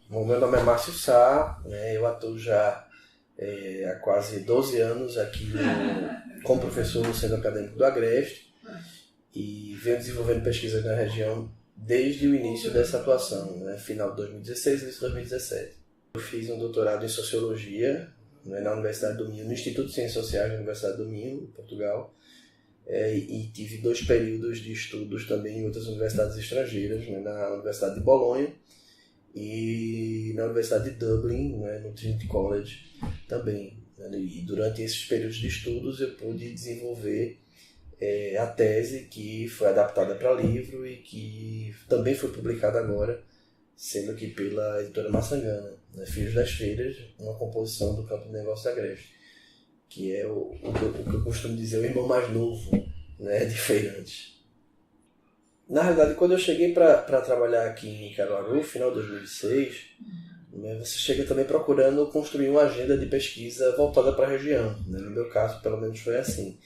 Bom, meu nome é Márcio Sá, né? Eu atuo já há quase 12 anos aqui como professor no Centro Acadêmico do Agreste e venho desenvolvendo pesquisas na região desde o início dessa atuação, né? Final de 2016 e início de 2017. Eu fiz um doutorado em Sociologia, né, na Universidade do Minho, no Instituto de Ciências Sociais da Universidade do Minho, em Portugal, e tive 2 períodos de estudos também em outras universidades estrangeiras, né, na Universidade de Bolonha e na Universidade de Dublin, né, no Trinity College também. E durante esses períodos de estudos eu pude desenvolver a tese que foi adaptada para livro e que também foi publicada agora, sendo que pela editora Maçangana, né, Filhos das Feiras, uma composição do Campo de Negócios da Agreste, que é o que eu costumo dizer, o irmão mais novo, né, de feirantes. Na realidade, quando eu cheguei para trabalhar aqui em Caruaru, final de 2006, né, você chega também procurando construir uma agenda de pesquisa voltada para a região. Né? No meu caso, pelo menos foi assim.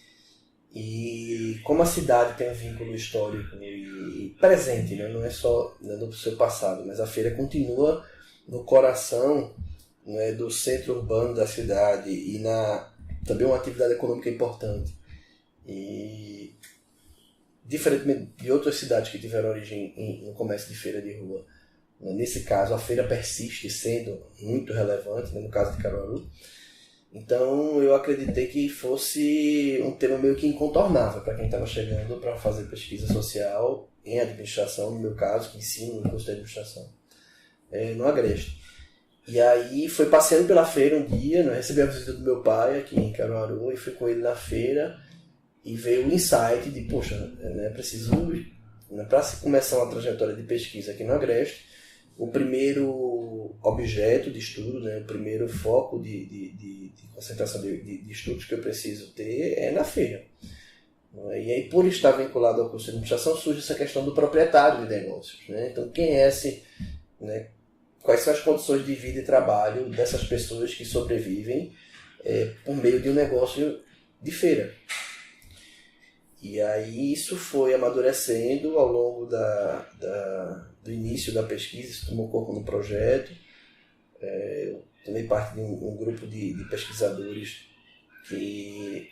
E como a cidade tem um vínculo histórico e presente, né? Não é só, né, no seu passado, mas a feira continua no coração, né, do centro urbano da cidade e também uma atividade econômica importante. E diferentemente de outras cidades que tiveram origem no comércio de feira de rua, né, nesse caso a feira persiste sendo muito relevante, né, no caso de Caruaru. Então eu acreditei que fosse um tema meio que incontornável para quem estava chegando para fazer pesquisa social em administração, no meu caso, que ensino no curso de administração, no Agreste. E aí foi passeando pela feira um dia, né, recebi a visita do meu pai aqui em Caruaru e fui com ele na feira e veio o insight de, poxa, né, preciso, né, para começar uma trajetória de pesquisa aqui no Agreste, o primeiro objeto de estudo, né, o primeiro foco de concentração de estudos que eu preciso ter é na feira. E aí, por estar vinculado ao curso de administração, surge essa questão do proprietário de negócios. Né? Então, quem é esse, né, quais são as condições de vida e trabalho dessas pessoas que sobrevivem por meio de um negócio de feira? E aí isso foi amadurecendo ao longo do início da pesquisa, isso tomou corpo no projeto. Eu tomei parte de um grupo de pesquisadores que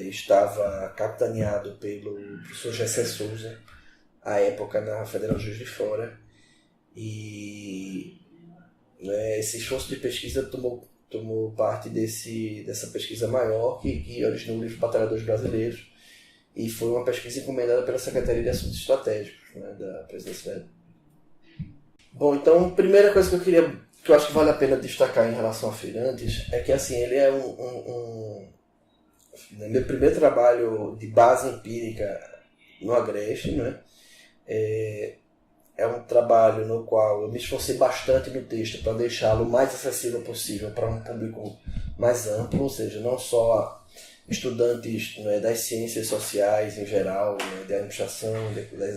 estava capitaneado pelo professor Gessé Souza, à época na Federal Juiz de Fora. E esse esforço de pesquisa tomou parte dessa pesquisa maior que originou o livro Batalhadores Brasileiros, e foi uma pesquisa encomendada pela Secretaria de Assuntos Estratégicos, né, da presidência. Bom, então a primeira coisa que eu acho que vale a pena destacar em relação a Feirantes é que assim, ele é meu primeiro trabalho de base empírica no Agreste, né? É um trabalho no qual eu me esforcei bastante no texto para deixá-lo o mais acessível possível para um público mais amplo, ou seja, não só estudantes, né, das ciências sociais em geral, né, de administração,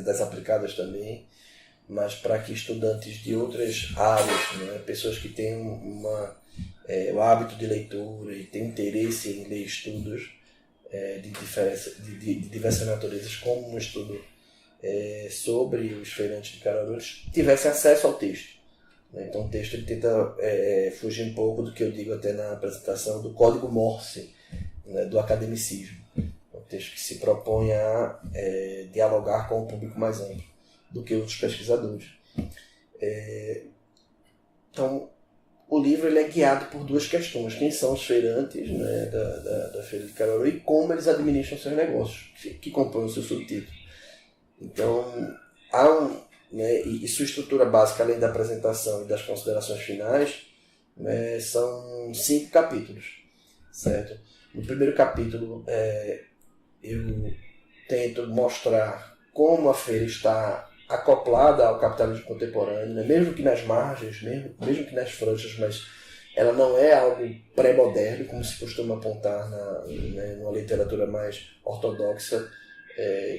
das aplicadas também, mas para que estudantes de outras áreas, né, pessoas que têm o hábito de leitura e têm interesse em ler estudos de diversas naturezas, como um estudo sobre os feirantes de Caruaru, tivessem acesso ao texto. Né? Então o texto ele tenta fugir um pouco do que eu digo até na apresentação, do código Morse, né, do academicismo. É um texto que se propõe a dialogar com o público mais amplo do que outros pesquisadores. Então, o livro ele é guiado por 2 questões. Quem são os feirantes, né, da Feira de Caruaru e como eles administram seus negócios, que compõem o seu subtítulo. Então, e sua estrutura básica, além da apresentação e das considerações finais, né, são 5 capítulos. Certo? No primeiro capítulo, eu tento mostrar como a feira está acoplada ao capitalismo contemporâneo, né? Mesmo que nas margens, mesmo que nas franjas, mas ela não é algo pré-moderno, como se costuma apontar numa literatura mais ortodoxa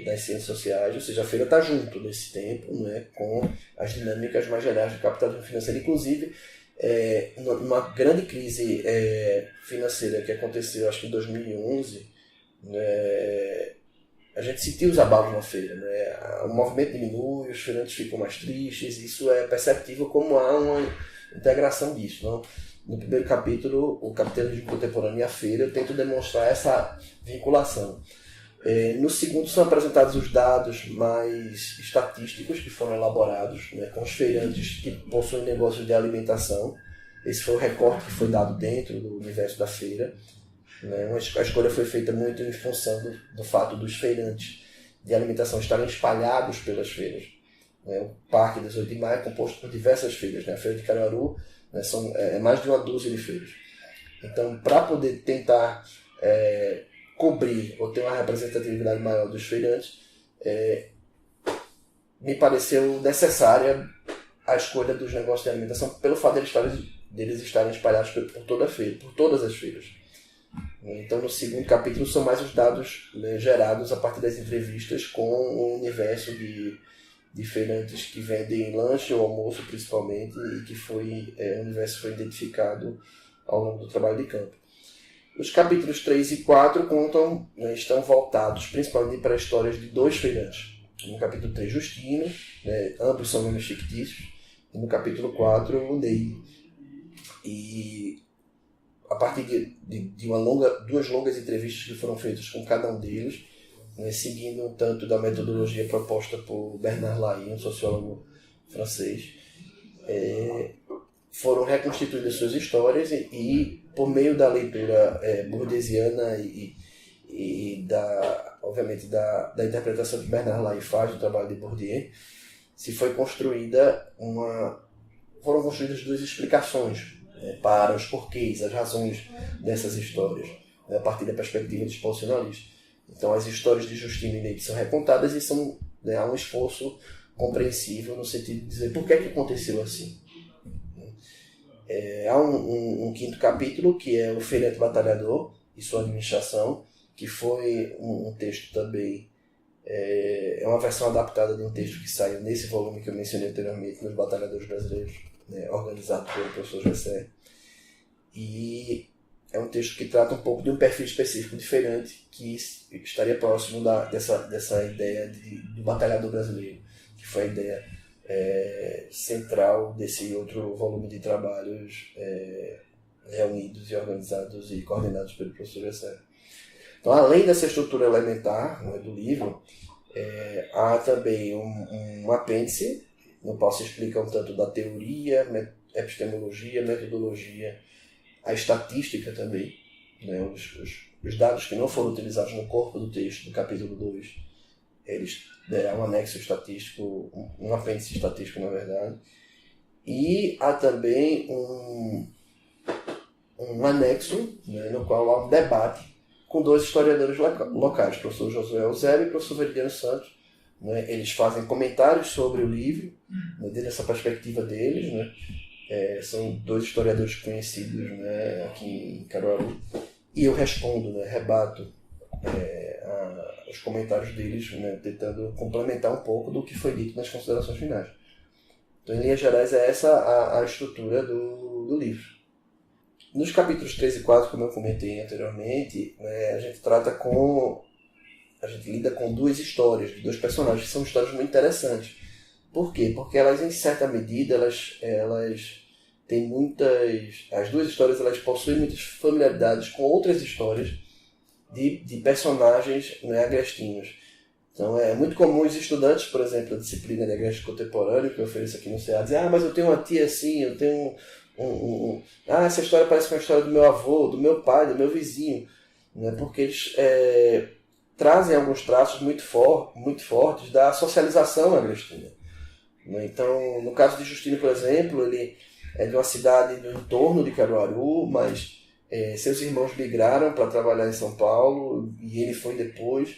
das ciências sociais, ou seja, a feira está junto nesse tempo, né, com as dinâmicas mais gerais do capitalismo financeiro, inclusive numa grande crise financeira que aconteceu, acho que em 2011, gente sentiu os abalos na feira, né? O movimento diminui, os feirantes ficam mais tristes, isso é perceptível como há uma integração disso. Então, no primeiro capítulo, o capitalismo contemporâneo e a feira, eu tento demonstrar essa vinculação. No segundo são apresentados os dados mais estatísticos que foram elaborados, né, com os feirantes que possuem negócios de alimentação. Esse foi o recorte que foi dado dentro do universo da feira. Né. A escolha foi feita muito em função do fato dos feirantes de alimentação estarem espalhados pelas feiras. Né. O Parque 18 de Maio é composto por diversas feiras. Né. A Feira de Caruaru, né, é mais de uma dúzia de feiras. Então, para poder tentar cobrir ou ter uma representatividade maior dos feirantes, me pareceu necessária a escolha dos negócios de alimentação pelo fato deles estarem espalhados por toda a feira, por todas as feiras. Então, no segundo capítulo são mais os dados, né, gerados a partir das entrevistas com o universo de feirantes que vendem lanche ou almoço, principalmente, e que o universo foi identificado ao longo do trabalho de campo. Os capítulos 3 e 4 estão voltados principalmente para histórias de dois feirantes. No capítulo 3, Justino, né, ambos são nomes fictícios, e no capítulo 4, o Ney. E a partir de duas longas entrevistas que foram feitas com cada um deles, né, seguindo um tanto da metodologia proposta por Bernard Lahire, um sociólogo francês, foram reconstituídas suas histórias e por meio da leitura bourdieusiana e obviamente da interpretação que Bernard Lahire faz do trabalho de Bourdieu, foram construídas duas explicações, né, para os porquês, as razões dessas histórias, né, a partir da perspectiva disposicionalista. Então as histórias de Justino e Ney são recontadas e há um esforço compreensível no sentido de dizer por que aconteceu assim. Há um quinto capítulo que é o Feirante Batalhador e sua administração, que foi um texto também, é uma versão adaptada de um texto que saiu nesse volume que eu mencionei anteriormente, nos Batalhadores Brasileiros, né, organizado pelo professor Gessé. E é um texto que trata um pouco de um perfil específico de feirante que estaria próximo dessa ideia do batalhador brasileiro, que foi a ideia central desse outro volume de trabalhos reunidos e organizados e coordenados pelo professor Gessé. Então, além dessa estrutura elementar, né, do livro, há também um apêndice, no qual se explica um tanto da teoria, epistemologia, metodologia, a estatística também, né, os dados que não foram utilizados no corpo do texto, do capítulo 2, eles há um anexo estatístico, um apêndice estatístico, na verdade, e há também um anexo, né, no qual há um debate com dois historiadores locais, o professor Josué Eusébio e o professor Veridiano Santos. Né, eles fazem comentários sobre o livro, né, desde essa perspectiva deles, né, são dois historiadores conhecidos, né, aqui em Caruaru, e eu respondo, né, rebato os comentários deles, né, tentando complementar um pouco do que foi dito nas considerações finais. Então, em linhas gerais, é essa a estrutura do livro. Nos capítulos 3 e 4, como eu comentei anteriormente, né, a gente lida com duas histórias, de dois personagens, que são histórias muito interessantes. Por quê? Porque elas, em certa medida, elas têm as duas histórias, elas possuem muitas familiaridades com outras histórias de personagens, né, agrestinos. Então é muito comum os estudantes, por exemplo, da disciplina de agreste contemporâneo, que eu ofereço aqui no CA, dizer, mas eu tenho uma tia assim, eu tenho essa história parece com a história do meu avô, do meu pai, do meu vizinho, né? Porque eles trazem alguns traços muito fortes da socialização agrestina. Né? Então, no caso de Justino, por exemplo, ele é de uma cidade do entorno de Caruaru, mas seus irmãos migraram para trabalhar em São Paulo e ele foi depois.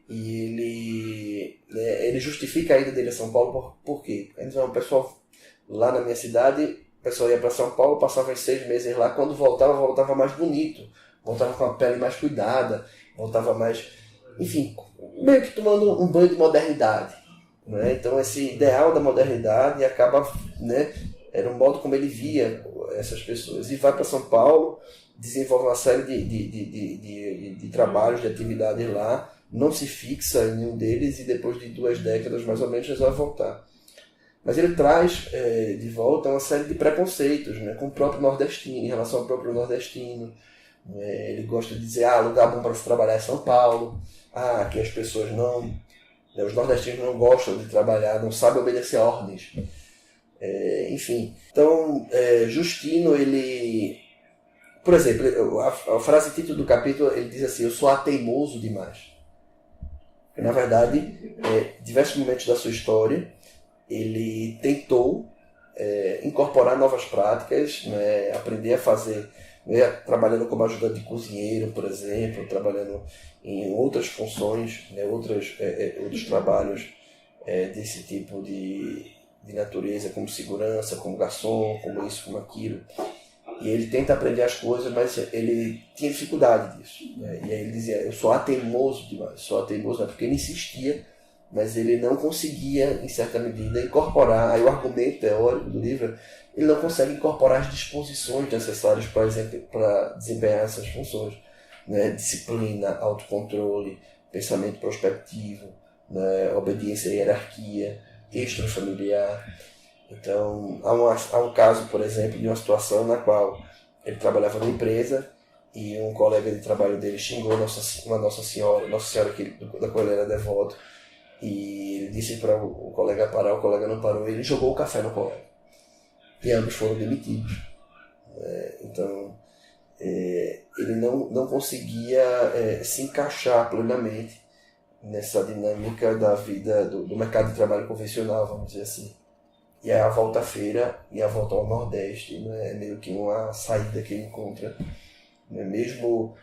E ele justifica a ida dele a São Paulo por quê? Ele diz, o pessoal lá na minha cidade, o pessoal ia para São Paulo, passava uns 6 meses lá, quando voltava mais bonito, voltava com a pele mais cuidada, voltava mais, enfim, meio que tomando um banho de modernidade, né? Então esse ideal da modernidade acaba, né, era um modo como ele via essas pessoas, e vai para São Paulo, desenvolve uma série de trabalhos, de atividades lá, não se fixa em nenhum deles e depois de 2 décadas mais ou menos resolve voltar. Mas ele traz de volta uma série de preconceitos, né, com o próprio nordestino, em relação ao próprio nordestino. Ele gosta de dizer, lugar bom para se trabalhar é São Paulo, aqui as pessoas não... Os nordestinos não gostam de trabalhar, não sabem obedecer a ordens. Enfim, então Justino, ele... Por exemplo, a frase título do capítulo, ele diz assim, eu sou ateimoso demais. Na verdade, diversos momentos da sua história, ele tentou incorporar novas práticas, né, aprender a fazer, né, trabalhando como ajudante de cozinheiro, por exemplo, trabalhando em outras funções, né, outros trabalhos desse tipo de natureza, como segurança, como garçom, como isso, como aquilo. E ele tenta aprender as coisas, mas ele tinha dificuldade disso. Né? E aí ele dizia, eu sou ateimoso demais, porque ele insistia, mas ele não conseguia, em certa medida, incorporar. Aí o argumento teórico do livro, ele não consegue incorporar as disposições necessárias para desempenhar essas funções. Né? Disciplina, autocontrole, pensamento prospectivo, né? Obediência à hierarquia, extrafamiliar. Então, há um caso, por exemplo, de uma situação na qual ele trabalhava numa empresa e um colega de trabalho dele xingou uma Nossa Senhora da qual ele era devoto, e ele disse para o colega parar, o colega não parou, ele jogou o café no colega. E ambos foram demitidos. Então, ele não conseguia se encaixar plenamente nessa dinâmica da vida do mercado de trabalho convencional, vamos dizer assim. E a volta à feira e a volta ao Nordeste, né, é meio que uma saída que ele encontra, né, mesmo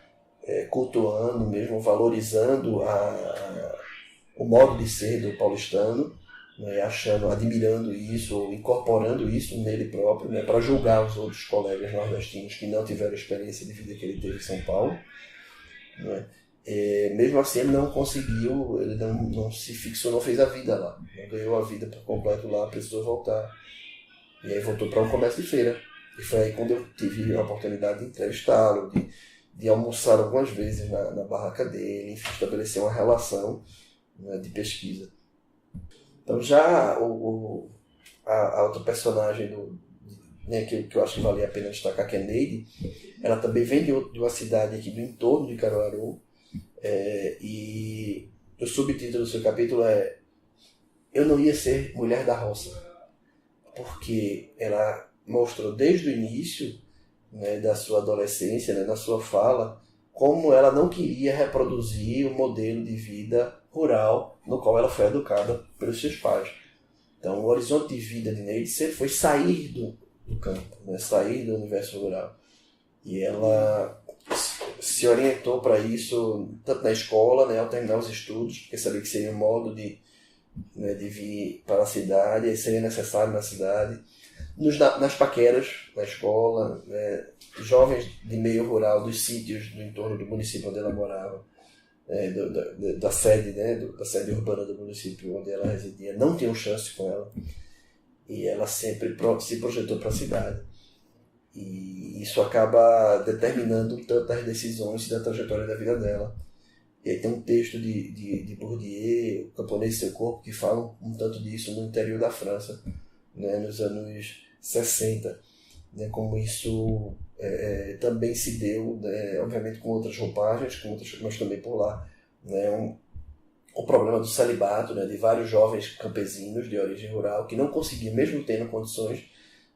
cultuando, mesmo valorizando o modo de ser do paulistano, né, admirando isso, incorporando isso nele próprio, né, para julgar os outros colegas nordestinos que não tiveram a experiência de vida que ele teve em São Paulo. Né. Mesmo assim ele não conseguiu, ele não se fixou, não fez a vida lá, não ganhou a vida por completo lá, precisou voltar. E aí voltou para um comércio de feira. E foi aí quando eu tive a oportunidade de entrevistá-lo, de almoçar algumas vezes na barraca dele, enfim, estabelecer uma relação, né, de pesquisa. Então já a outra personagem né, que eu acho que valia a pena destacar, que é Neide, ela também vem de uma cidade aqui do entorno de Caruaru, e o subtítulo do seu capítulo é Eu não ia ser mulher da roça, porque ela mostrou desde o início, né, da sua adolescência, né, na sua fala, como ela não queria reproduzir o modelo de vida rural no qual ela foi educada pelos seus pais. Então o horizonte de vida de Neide sempre foi sair do campo, né, sair do universo rural. E ela se orientou para isso tanto na escola, né, ao terminar os estudos, porque sabia que seria um modo de vir para a cidade, e seria necessário na cidade, nas paqueras, na escola, né, jovens de meio rural, dos sítios do entorno do município onde ela morava, da sede, né, da sede urbana do município onde ela residia, não tinham chance com ela, e ela sempre se projetou para a cidade. E isso acaba determinando um tanto as decisões da trajetória da vida dela. E aí tem um texto de Bourdieu, O Camponês e Seu Corpo, que fala um tanto disso no interior da França, né, nos anos 60, né, como isso também se deu, né, obviamente com outras roupagens, mas também por lá. Né, o problema do celibato, né, de vários jovens campesinos de origem rural que não conseguiam, mesmo tendo condições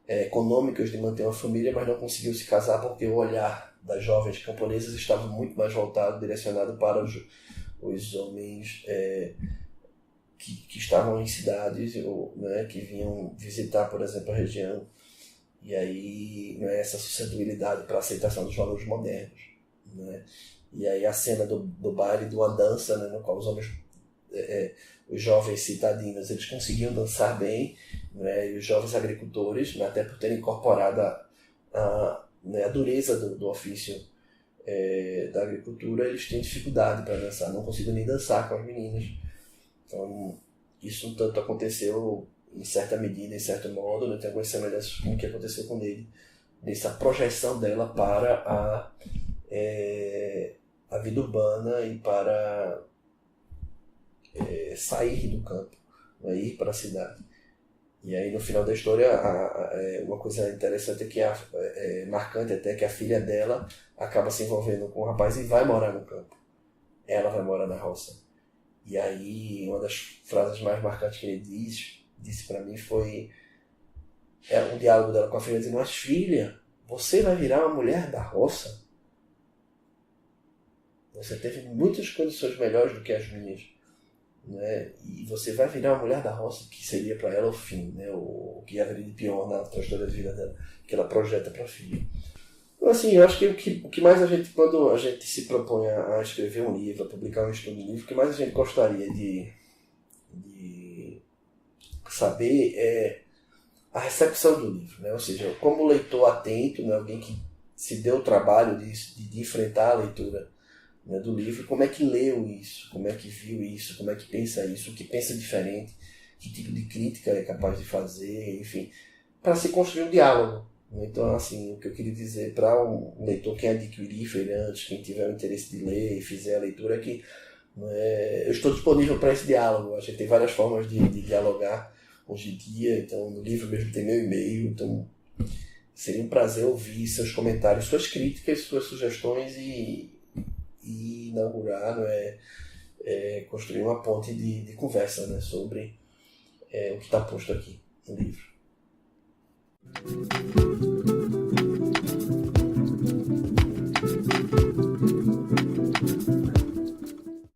econômicas de manter uma família, mas não conseguiam se casar porque o olhar das jovens camponesas estava muito mais voltado, direcionado para os homens que estavam em cidades, né, que vinham visitar, por exemplo, a região. E aí, né, essa suscetibilidade para a aceitação dos valores modernos. Né? E aí a cena do baile, de uma dança, né, no qual os homens, os jovens citadinos, eles conseguiam dançar bem, né, e os jovens agricultores, né, até por terem incorporado a dureza do ofício da agricultura, eles tinham dificuldade para dançar, não conseguiam nem dançar com as meninas. Então, isso um tanto aconteceu em certa medida, em certo modo, né, tem algumas semelhanças com o que aconteceu com ele, nessa projeção dela para a vida urbana e para sair do campo, né, ir para a cidade. E aí no final da história, uma coisa interessante é que marcante até, que a filha dela acaba se envolvendo com o rapaz e vai morar no campo. Ela vai morar na roça. E aí uma das frases mais marcantes que ele disse para mim foi um diálogo dela com a filha, dizendo: mas filha, você vai virar uma mulher da roça? Você teve muitas condições melhores do que as minhas, né? E você vai virar uma mulher da roça, que seria para ela o fim, né? O que haveria de pior na trajetória de vida dela, que ela projeta para a filha. Então, assim, eu acho que o que mais a gente, quando a gente se propõe a escrever um livro, a publicar um estudo de livro, o que mais a gente gostaria de saber é a recepção do livro, né? Ou seja, como leitor atento, né? Alguém que se deu o trabalho de enfrentar a leitura, né, do livro, como é que leu isso, como é que viu isso, como é que pensa isso, o que pensa diferente, que tipo de crítica é capaz de fazer, enfim, para se construir um diálogo. Então, assim, o que eu queria dizer para um leitor, quem adquirir feirantes, quem tiver o interesse de ler e fizer a leitura, é que eu estou disponível para esse diálogo. A gente tem várias formas de dialogar hoje em dia, então no livro mesmo tem meu e-mail, então seria um prazer ouvir seus comentários, suas críticas, suas sugestões e inaugurar, construir uma ponte de conversa, né, sobre o que está posto aqui no livro.